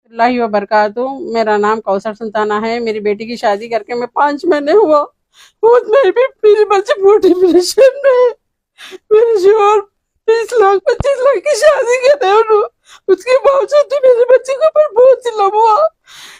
अल्लाह वबरकातुहू। मेरा नाम कौसर सुल्ताना है। मेरी बेटी की शादी करके मैं 5 महीने हुआ। उसमें भी मेरे बच्चे मोटी डिप्रेशन में है। मेरे शोहर 20 लाख 25 लाख की शादी के थे उन्होंने, उसके बावजूद भी मेरे बच्चे के ऊपर बहुत जुल्म हुआ।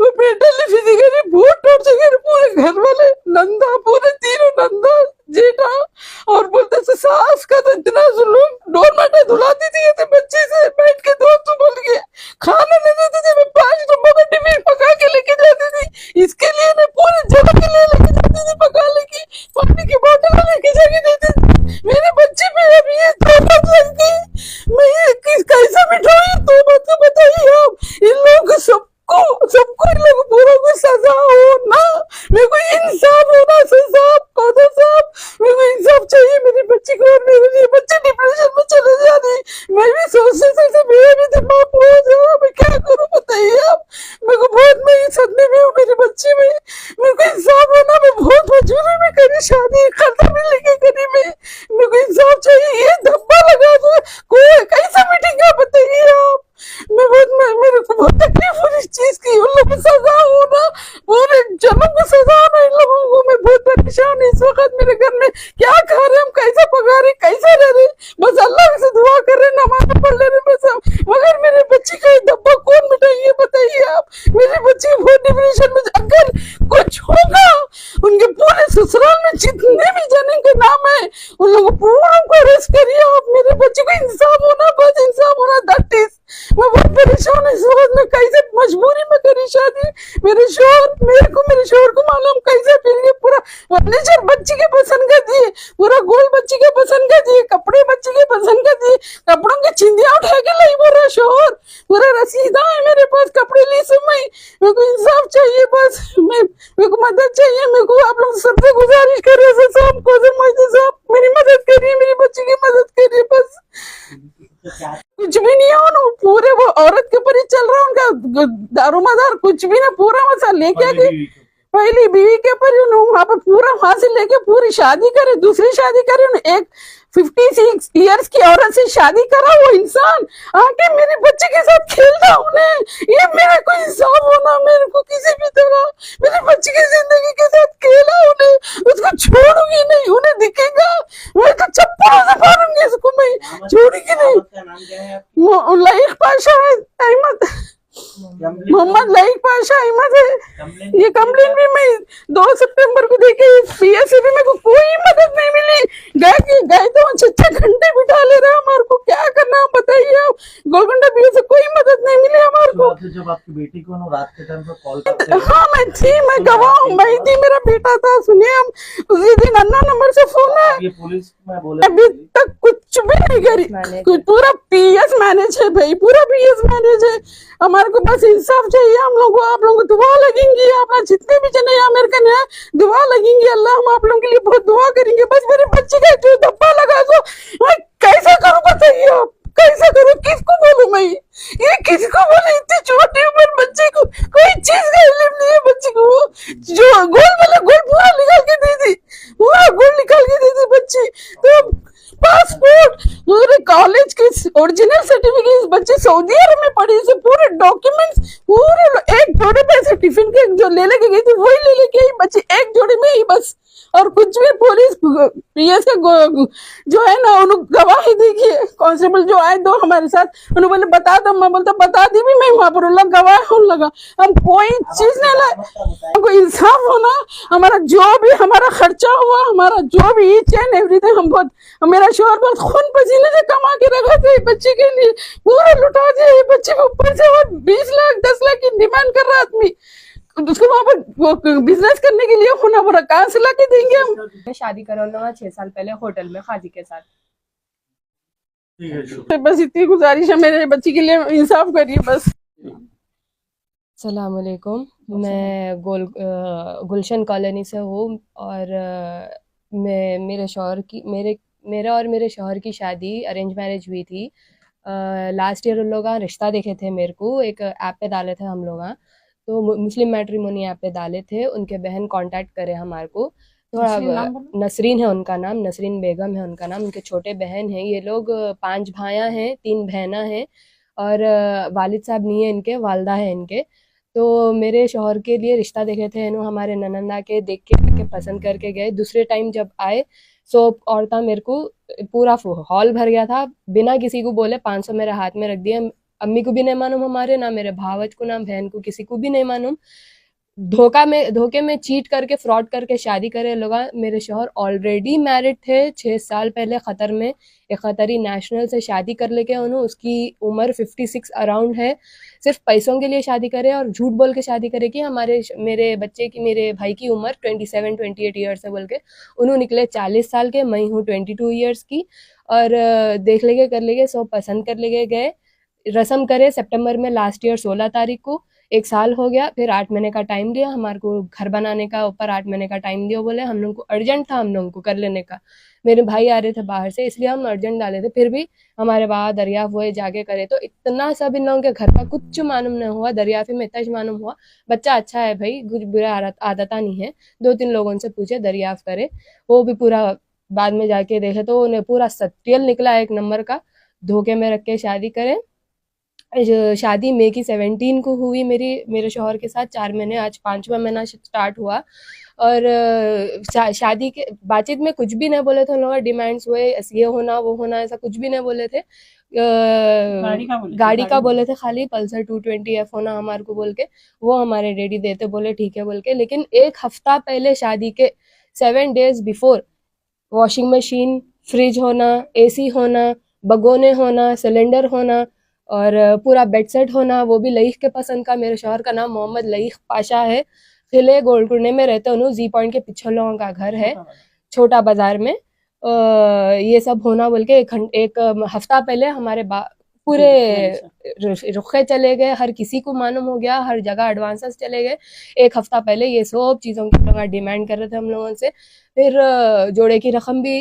वो मेंटली फिजिकली बहुत टॉर्चर करे। पूरे घर वाले नंदा, पूरे तीनों नंदा जेठा और बोलते थे सास का तो इतना जुल्म। डोर माटा धुलाती थी ये तो बच्चे से बैठ के दो तो बोल के खाना नहीं देते थे। मैं 5 डब्बों में टिफिन पका के लेके जाती थी। इसके लिए मैं पूरे जगह के लिए लेके जाती थी, पका लेके पानी की बोतल लेके जाके देती थी। मेरे बच्चे पे अभी ये तोहमत लगती, मैं ये कैसा मिठाई तोहमत को बताइए आप। इन लोगों को सबको इन लोगों को पूरा को सजा हो ना। मेरे को इंसाफ होना साहब, कौन साहब, मेरे को इंसाफ चाहिए मेरी बच्ची को। और मेरे लिए बच्चे डिप्रेशन में चले जा रहे। मैं भी सोचते सोचते मेरा भी दिमाग हो जा, मैं क्या करूं बताइए आप। मेरे को बहुत, मैं सदमे में हूँ मेरे बच्चे में। मेरे को इंसाफ होना, मैं बहुत मजबूरी में करी शादी, खर्चा में लेके करी मैं। मेरे को इंसाफ चाहिए। ये धब्बा लगा दो कोई कैसा मीटिंग का बताइए आप। मेरे को बहुत तकलीफ हो इस चीज की। उन लोगों को सजा हो ना, पूरे जन्म को सजा हो इन लोगों को। मैं बहुत परेशान इस वक्त। मेरे घर में क्या खा रहे, हम कैसा पका रहे, कैसा रह रहे, बस अल्लाह से दुआ कर रहे, नमाज पढ़ ले रहे बस। मगर मेरे बच्चे का ये धब्बा कौन मिटाइए बताइए आप। मेरे बच्चे बहुत डिप्रेशन में, अगर कुछ होगा उनके पूरे ससुराल में जितने भी जने के नाम है उन लोगों पूरों को अरेस्ट करिए आप। मेरे बच्चे को इंसाफ होना, बस इंसाफ होना, दैट इज। मैं बहुत परेशान इस वक्त में, कैसे मजबूरी में करी शादी। मेरे शोहर को मालूम कैसे फिर ये पूरा फर्नीचर बच्ची के पसंद का दिए, पूरा गोल बच्ची के पसंद का दिए, कपड़े बच्ची के पसंद का दिए, कपड़ों की चिंदियां उठा के लाई बोल शोहर। पूरा रसीदा है मेरे पास, कपड़े ली समय। मेरे को इंसाफ चाहिए बस। मेरे को मदद चाहिए। मेरे को आप लोग सबसे गुजारिश कर रहे साहब, साहब मेरी मदद करिए, मेरी बच्ची की मदद करिए बस। कुछ भी नहीं है उन पूरे, वो औरत के ऊपर ही चल रहा है उनका दारोमदार, कुछ भी ना। पूरा मसा लेके आके पहली बीवी के ऊपर वहां पर पूरा वहां से लेके पूरी शादी करे, दूसरी शादी करे। एक 56 इयर्स की औरत से शादी करा वो इंसान आके मेरे बच्चे के साथ खेलता उन्हें। ये मेरे को इंसाफ होना, मेरे को किसी भी तरह मेरे बच्चे की जिंदगी के साथ खेला उन्हें, उसको छोड़ूंगी नहीं। उन्हें दिखेगा मैं तो चप्पलों से मारूंगी इसको, मैं छोड़ूंगी नहीं। लाइक पाशा अहमद, मोहम्मद लाइक पाशा अहमद है। ये कंप्लेंट भी मैं 2 सितंबर को देके पीएस भी मेरे को कोई मदद नहीं मिली। गए तो 6 घंटे बिठा ले रहे हमारे को। क्या करना बताइए आप। गोलकुंडा पीएस से कोई मदद नहीं मिली हमारे को। जब आपकी बेटी को रात के टाइम पर कॉल करते हैं, हाँ मैं थी, मैं गवाह हूँ, मैं थी, मेरा बेटा था। सुनिए हम उसी दिन अन्ना नंबर से फोन है, ये पुलिस में बोले अभी तक कुछ भी नहीं करी। पूरा पीएस मैनेज है भाई, पूरा पीएस मैनेज है। हमारे को बस इंसाफ चाहिए हम लोग को। आप लोगों को दुआ लगेंगी, आप जितने भी जने अमेरिकन है दुआ लगेंगी। अल्लाह हम आप लोगों के लिए बहुत दुआ करेंगे। बस मेरे बच्चे का जो धब्बा लगा दो, मैं कैसा करूँ बताइए आप, कैसा करूँ, किसको बोलूं मैं, ये किसको बोले। इतनी छोटी उम्र बच्चे को कोई चीज का इल्म नहीं है बच्चे को। जो गोल वाला गोल पूरा निकाल के दे दी, पूरा गोल निकाल के दे दी बच्ची। तो पासपोर्ट, पूरे कॉलेज के ओरिजिनल सर्टिफिकेट, बच्चे सऊदी अरब में पढ़ी से पूरे डॉक्यूमेंट्स पूरे एक जोड़े पे से टिफिन के जो ले लेके गई थी वही ले लेके आई बच्ची, एक जोड़े में ही बस। और कुछ भी पुलिस पीएस के जो है ना उन्होंने गवाही देखिए, कांस्टेबल जो आए 2 हमारे साथ, उन्होंने बोले बता दो। मैं बोलता बता दी भी मैं वहां पर गवाह होने लगा। हम कोई चीज नहीं लाए, हमको इंसाफ होना। हमारा जो भी हमारा खर्चा हुआ, हमारा जो भी ईच एंड एवरीथिंग, हम बहुत, मेरा शोहर बहुत खून पसीने से कमा के रखा था बच्चे के लिए, पूरा लुटा दिया बच्चे के ऊपर से। वो 20 लाख 10 लाख की डिमांड कर रहा आदमी, उसको वहां पर बिजनेस करने के लिए होना पड़ा। कहाँ से ला के देंगे हम। शादी करा 6 साल पहले होटल में खादी के साथ। तो बस इतनी गुजारिश है मेरे बच्ची के लिए, इंसाफ करिए बस। अस्सलाम वालेकुम, मैं गुलशन कॉलोनी से हूँ और मेरा और मेरे शौहर की शादी अरेंज मैरिज हुई थी। लास्ट ईयर उन लोग रिश्ता देखे थे मेरे को, एक ऐप पे डाले थे हम लोग, तो मुस्लिम मैट्रिमोनी ऐप पे डाले थे। उनके बहन कांटेक्ट करे हमारे को, थोड़ा नसरीन है उनका नाम, नसरीन बेगम है उनका नाम। उनके छोटे बहन हैं। ये लोग 5 भाइयाँ हैं, 3 बहना हैं और वालिद साहब नहीं है इनके, वालदा है इनके। तो मेरे शौहर के लिए रिश्ता देखे थे इन्हों हमारे ननंदा के, देख के पसंद करके गए। दूसरे टाइम जब आए सो औरतां मेरे को पूरा हॉल भर गया था, बिना किसी को बोले 500 मेरे हाथ में रख दिए। अम्मी को भी नहीं मालूम हमारे, ना मेरे भावच को, ना बहन को, किसी को भी नहीं मालूम। धोखे में चीट करके, फ्रॉड करके शादी करे लोग। मेरे शौहर ऑलरेडी मैरिड थे 6 साल पहले कतर में, एक कतरी नेशनल से शादी कर लेके उन्होंने, उसकी उम्र 56 अराउंड है। सिर्फ पैसों के लिए शादी करे और झूठ बोल के शादी करे कि मेरे बच्चे की, मेरे भाई की उम्र 27-28 ईयर्स है बोल के। उन्होंने निकले 40 साल के, मैं हूँ 22 ईयर्स की। और देख लेके कर लेके सब पसंद कर लेके गए, रस्म करे सितंबर में लास्ट ईयर 16 तारीख को। 1 साल हो गया, फिर 8 महीने का टाइम दिया हमारे को घर बनाने का, ऊपर 8 महीने का टाइम दिया। बोले हम लोग को अर्जेंट था हम लोगों को कर लेने का, मेरे भाई आ रहे थे बाहर से, इसलिए हम अर्जेंट डाले थे। फिर भी हमारे बाबा दरियाफ हुए जाके करे, तो इतना सब इन लोगों के घर का कुछ मालूम नहीं हुआ। दरियाफी में इतना ही मालूम हुआ बच्चा अच्छा है भाई, कुछ बुरा आदता नहीं है। 2-3 लोगों से पूछे दरियाफ करे, वो भी पूरा बाद में जाके देखे तो उन्हें पूरा सटियल निकला, 1 नंबर का। धोखे में रख के शादी करे। शादी मई की 17 को हुई मेरे शौहर के साथ। 4 महीने, आज 5वां महीना स्टार्ट हुआ। और शादी के बातचीत में कुछ भी नहीं बोले थे लोग, डिमांड्स हुए ये होना वो होना, ऐसा कुछ भी नहीं बोले थे। गाड़ी का बोले थे खाली, पल्सर 220F होना हमारे को बोल के, वो हमारे डैडी देते, बोले ठीक है बोल के। लेकिन 1 हफ्ता पहले शादी के 7 days before washing machine, fridge होना, AC होना, बगोने होना, सिलेंडर होना और पूरा बेड सेट होना, वो भी लईख के पसंद का। मेरे शौहर का नाम मोहम्मद लईख पाशा है, किले गोलकुंडे में रहते उन्होंने, जी पॉइंट के पीछे लोगों का घर है, छोटा बाजार में। ये सब होना बोल के एक हफ्ता पहले हमारे पूरे रुखे चले गए, हर किसी को मालूम हो गया, हर जगह एडवांसेस चले गए। 1 हफ्ता पहले ये सब चीज़ों की लोग डिमांड कर रहे थे हम लोगों से। फिर जोड़े की रकम भी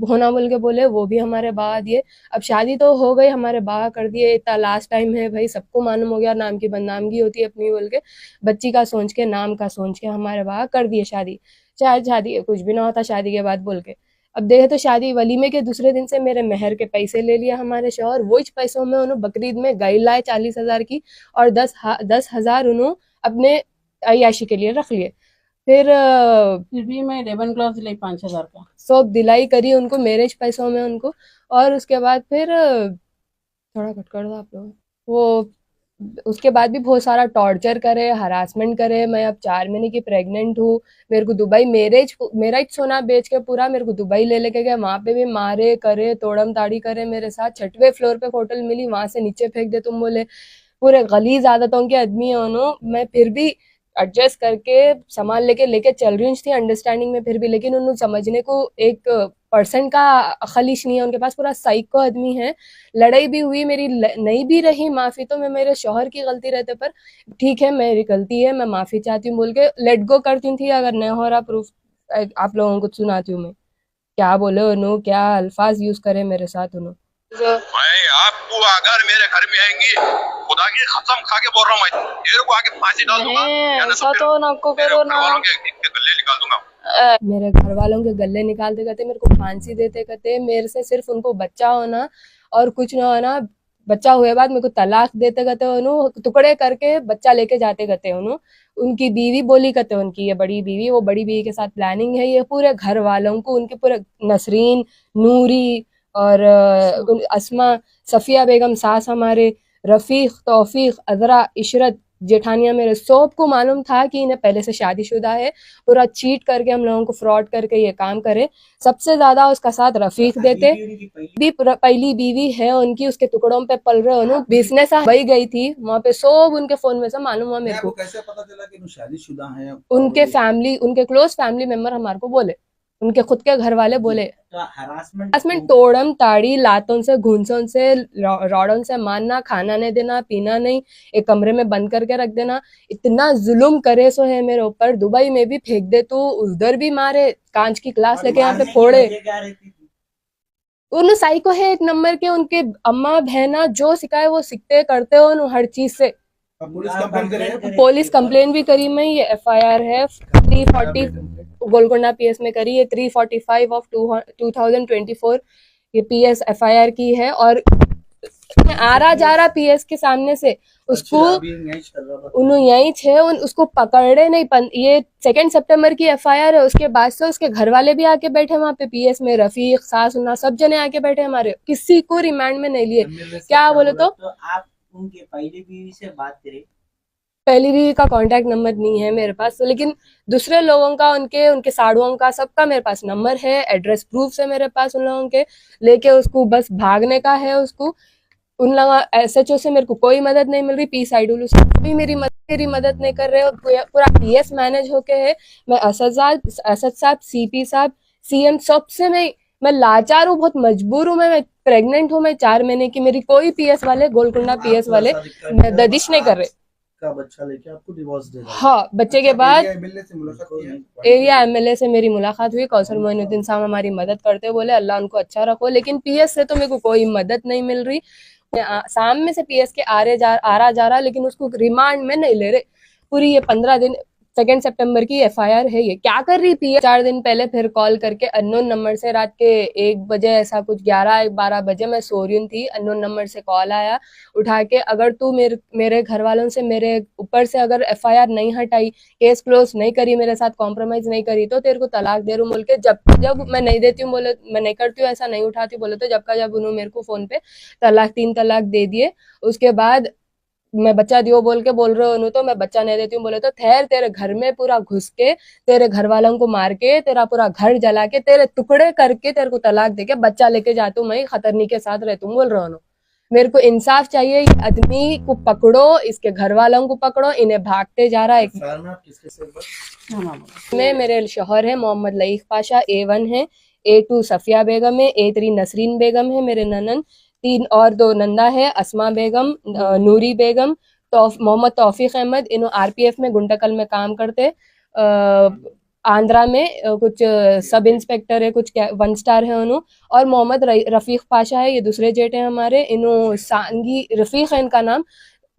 होना बोल के बोले, वो भी हमारे बाबा दिए। अब शादी तो हो गई, हमारे बाबा कर दिए, इतना लास्ट टाइम है भाई, सबको मालूम हो गया, नाम की बदनामगी होती है अपनी बोल के, बच्ची का सोच के, नाम का सोच के हमारे बाबा कर दिए शादी। चाहे शादी कुछ भी ना होता शादी के बाद बोल के। अब देखे तो शादी वलीमे के दूसरे दिन से मेरे मेहर के पैसे ले लिया हमारे शौहर। वो पैसों में उन्होंने बकरीद में गाय लाए 40,000 की, और 10,000 उन्होंने अपने अयाशी के लिए रख लिए। फिर भी मैं 11 क्लास लाई 5,000 का सब दिलाई करी उनको, मैरिज पैसों में उनको। और उसके बाद फिर थोड़ा कट कर दो आप लोग, वो उसके बाद भी बहुत सारा टॉर्चर करे, हरासमेंट करे। मैं अब 4 महीने की प्रेग्नेंट हूँ। मेरे को दुबई मेरा ही सोना बेच के पूरा मेरे को दुबई ले लेके गए, वहां पे भी मारे करे, तोड़म ताड़ी करे मेरे साथ। 6वें फ्लोर पे होटल मिली, वहां से नीचे फेंक दे तुम बोले। पूरे गलीज आदतों के आदमी है उन्होंने। मैं फिर भी एडजस्ट करके सामान लेके चल रही थी अंडरस्टैंडिंग में, फिर भी। लेकिन उन्होंने समझने को 1% का खलिश नहीं है उनके पास, पूरा साइको आदमी है। लड़ाई भी हुई मेरी, नहीं भी रही माफी तो मैं मेरे शौहर की गलती रहते पर ठीक है मेरी गलती है, मैं माफी चाहती हूँ बोल के लेट गो करती थी। अगर नहीं हो रहा प्रूफ आप लोगों को सुनाती हूँ मैं क्या बोले उन्होंने, क्या अल्फाज यूज करे मेरे साथ उन्होंने। मैं आपको अगर मेरे घर में आएंगी, खुदा की कसम खा के बोल रहा हूँ, मैं तेरे को आके फांसी डाल दूंगा, या ऐसा तो ना को करो ना, गले निकाल दूंगा। मेरे घर वालों के गले निकालते कहते, मेरे को फांसी देते कहते, मेरे से सिर्फ उनको बच्चा होना और कुछ ना होना, बच्चा हुए बाद मेरे को तलाक देते कहते, उन्होंने टुकड़े करके बच्चा लेके जाते कहते उन्होंने। उनकी बीवी बोली कहते, उनकी ये बड़ी बीवी, वो बड़ी बीवी के साथ प्लानिंग है। ये पूरे घर वालों को, उनके पूरे नसरीन, नूरी और अस्मा, सफिया बेगम सास हमारे, रफीक, तौफीक, अजरा, इशरत, जेठानिया मेरे, सबको मालूम था कि इन्हें पहले से शादीशुदा है। पूरा चीट करके हम लोगों को फ्रॉड करके ये काम करे। सबसे ज्यादा उसका साथ रफीक देते, भी पहली बीवी है उनकी, उसके टुकड़ों पे पल रहे उन्होंने। बिजनेस वही गई थी वहां पे, सब उनके फोन में से मालूम हुआ मेरे को। कैसे पता चला कि शादीशुदा है? उनके फैमिली, उनके क्लोज फैमिली मेंबर हमारे को बोले, उनके खुद के घर वाले बोले। हरासमेंट, तोड़म ताड़ी, लातों से, घूंसों से, रॉडों से मारना, खाना नहीं देना, पीना नहीं, एक कमरे में बंद करके रख देना, इतना जुल्म करे सो है मेरे ऊपर। दुबई में भी फेंक दे तू, उधर भी मारे, कांच की ग्लास लेके यहाँ पे फोड़े। उन साइको है 1 नंबर के। उनके अम्मा बहना जो सिखाए वो सीखते करते हो हर चीज से। पुलिस कंप्लेन भी करी मैं, ये FIR है 340 गोलकोंडा PS में करी है, 345 ऑफ 2024 ये PS FIR की है। और आ रहा जा रहा पीएस के सामने से उसको अभी यही चल रहा था। उन्होंने यही छे उसको पकड़े नहीं ये 2 सितंबर की एफआईआर है। उसके बाद से उसके घर वाले भी आके बैठे वहां पे पीएस में, रफीक, सास, उन्ना सब जने आके बैठे हमारे, किसी को रिमांड में नहीं लिए। MLA से क्या बोले तो आप उनके पहले बीवी से बात करें। पहली बीवी का कांटेक्ट नंबर नहीं है मेरे पास, लेकिन दूसरे लोगों का, उनके साड़ुओं का, सबका मेरे पास नंबर है, एड्रेस प्रूफ है मेरे पास उन लोगों के। लेके उसको बस भागने का है उसको। उन लोगों एसएचओ से मेरे को कोई मदद नहीं मिल रही, पीएसआईडब्ल्यू से भी मेरी मदद नहीं कर रहे हो। पूरा पीएस मैनेज होके है। मैं असद साहब, सीपी साहब, सीएम सबसे मैं लाचार हूँ, बहुत मजबूर हूँ। मैं प्रेग्नेंट हूँ, मैं 4 महीने की। मेरी कोई पीएस वाले, गोलकुंडा पीएस वाले ददिश नहीं कर रहे। का बच्चा लेके आपको डिवोर्स दे रहा है। हाँ, बच्चे के बाद एमएलए से मुलाकात की है? एरिया एमएलए से मेरी मुलाकात हुई। कौसर मोइनुद्दीन साहब हमारी मदद करते, बोले अल्लाह उनको अच्छा रखो। लेकिन पीएस से तो मेरे को कोई मदद नहीं मिल रही। सामने से पीएस के आ रहा जा रहा, लेकिन उसको रिमांड में नहीं ले रहे। पूरी ये 15 दिन 2 सितंबर की एफआईआर है। ये क्या कर रही पीएस? 4 दिन पहले फिर कॉल करके अननोन नंबर से, रात के 1 बजे ऐसा कुछ, 11-12 बजे मैं सो रही थी, अननोन नंबर से कॉल आया उठा के, अगर तू मेरे घर वालों से, मेरे ऊपर से अगर एफआईआर नहीं हटाई, केस क्लोज नहीं करी, मेरे साथ कॉम्प्रोमाइज नहीं करी, तो तेरे को तलाक दे रहा हूँ बोल के। जब मैं नहीं देती हूँ बोले, मैं नहीं करती हूँ ऐसा, नहीं उठाती बोले, तो जब उन्होंने मेरे को फोन पे 3 तलाक दे दिए। उसके बाद मैं बच्चा दियो बोल रहे हो, तो मैं बच्चा नहीं देती हूँ बोले, तो ठहर, तेरे घर में पूरा घुस के, तेरे घर वालों को मार के, तेरा पूरा घर जला के, तेरे टुकड़े करके, तेरे को तलाक दे के बच्चा लेके जाती हूँ, मैं खतरनी के साथ रहती हूँ बोल रहा हूँ। मेरे को इंसाफ चाहिए। ये आदमी को पकड़ो, इसके घर वालों को पकड़ो, इन्हें भागते जा रहा है। एफआईआर में आप किसके से में मेरे शौहर है मोहम्मद लईक पाशा, A1 है, A2 सफिया बेगम है, A3 नसरीन बेगम है मेरे ननन, 3 और 2 नंदा है, अस्मा बेगम, नूरी बेगम, मोहम्मद तौफीक अहमद। इन्हों आरपीएफ में गुंटकल में काम करते। आंध्रा में कुछ सब इंस्पेक्टर है, कुछ 1 स्टार है उन्हों। और मोहम्मद रफीक पाशा है, ये दूसरे जेठ है हमारे। इन्हों सांगी रफीक है इनका नाम,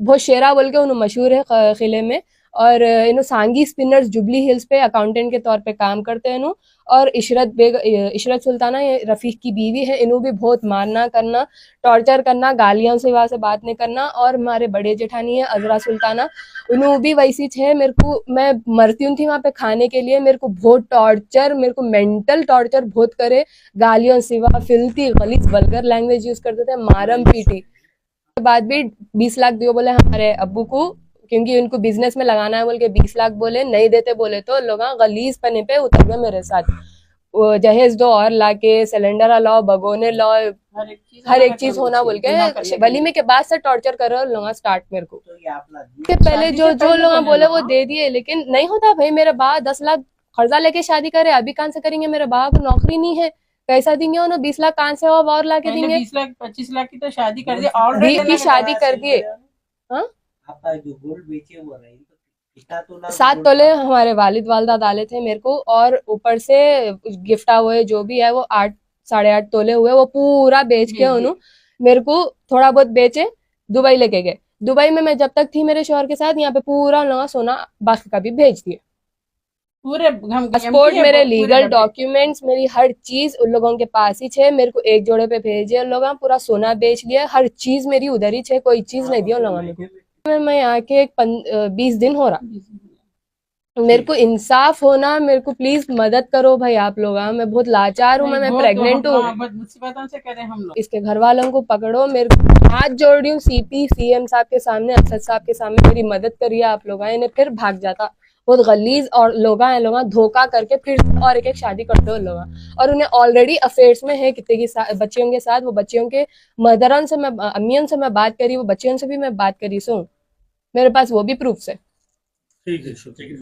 बहुत शेरा बोल के उन्होंने मशहूर है किले में। और इन्हों सांगी स्पिनर्स जुबली हिल्स पे अकाउंटेंट के तौर पे काम करते हैं इन्हों। और इशरत सुल्ताना ये रफीक की बीवी है। इन्हों भी बहुत मारना करना, टॉर्चर करना, गालियों से वहाँ से बात नहीं करना। और हमारे बड़े जेठानी है अजरा सुल्ताना, उन्होंने भी वैसी है। मेरे को, मैं मरती हूँ थी वहाँ पे खाने के लिए, मेरे को बहुत टॉर्चर, मेरे को मेंटल टॉर्चर बहुत करे। गालियों सिवा फिल्थी गलीज वल्गर लैंग्वेज यूज करते थे, मारम पीटी। के बाद भी 20 लाख दियो बोले हमारे अब्बू को, क्योंकि उनको बिजनेस में लगाना है बोल के 20 लाख बोले। नहीं देते बोले तो लोग गलीज पने पे उतर गए मेरे साथ। जहेज दो और लाके, सिलेंडर लाओ, भगोने लाओ, हर एक चीज होना बोल के वलीमे के बाद से टॉर्चर कर रहे लोग स्टार्ट मेरे को। तो ये आप के पहले जो लोग बोले वो दे दिए, लेकिन नहीं होता भाई। मेरे बा 10 लाख कर्जा लेके शादी करे, अभी कहाँ से करेंगे? मेरे बा को नौकरी नहीं है, कैसा देंगे उन्होंने? 20 लाख कहाँ से और ला के देंगे? 20 लाख 25 लाख की तो शादी कर दी, ऑलरेडी की शादी कर दिए। हाँ, आपका जो गोल्ड बेचे वो रही तो कितना तोला? 7 तोले हमारे वालिद वालदा डाले थे मेरे को, और ऊपर से गिफ्टा हुए जो भी है वो 8 साढ़े 8 तोले हुए, वो पूरा बेच के उन्होंने मेरे को थोड़ा बहुत बेचे, दुबई लेके गए। दुबई में मैं जब तक थी मेरे शौहर के साथ, यहाँ पे पूरा लोग सोना बाकी का भी भेज दिए। पूरे पासपोर्ट, मेरे लीगल डॉक्यूमेंट्स, मेरी हर चीज उन लोगों के पास ही है। मेरे को एक जोड़े पे भेजे उन लोगों, पूरा सोना बेच लिया, हर चीज मेरी उधर ही है, कोई चीज नहीं दिया उन लोगों ने। मैं यहाँ के 20 दिन हो रहा। मेरे को इंसाफ होना, मेरे को प्लीज मदद करो भाई आप लोग। मैं बहुत लाचार हूँ, मैं प्रेग्नेंट हूँ। मुसीबतों से करें हम लोग। इसके घर वालों को पकड़ो, मेरे को हाथ जोड़ रही हूँ सीपी सीएम साहब के सामने, असद साहब के सामने, मेरी मदद करिए आप लोग। इन्हें फिर भाग जाता, बहुत गलीज और लोग धोखा करके फिर और एक शादी करते हो लोग। और उन्हें ऑलरेडी अफेयर्स में है कितने की बच्चियों के साथ। वो बच्चियों के मदरन से, मैं अम्मियों से मैं बात करी, वो बच्चियों से भी मैं बात करी सो मेरे पास वो भी प्रूफ है। ठीक है।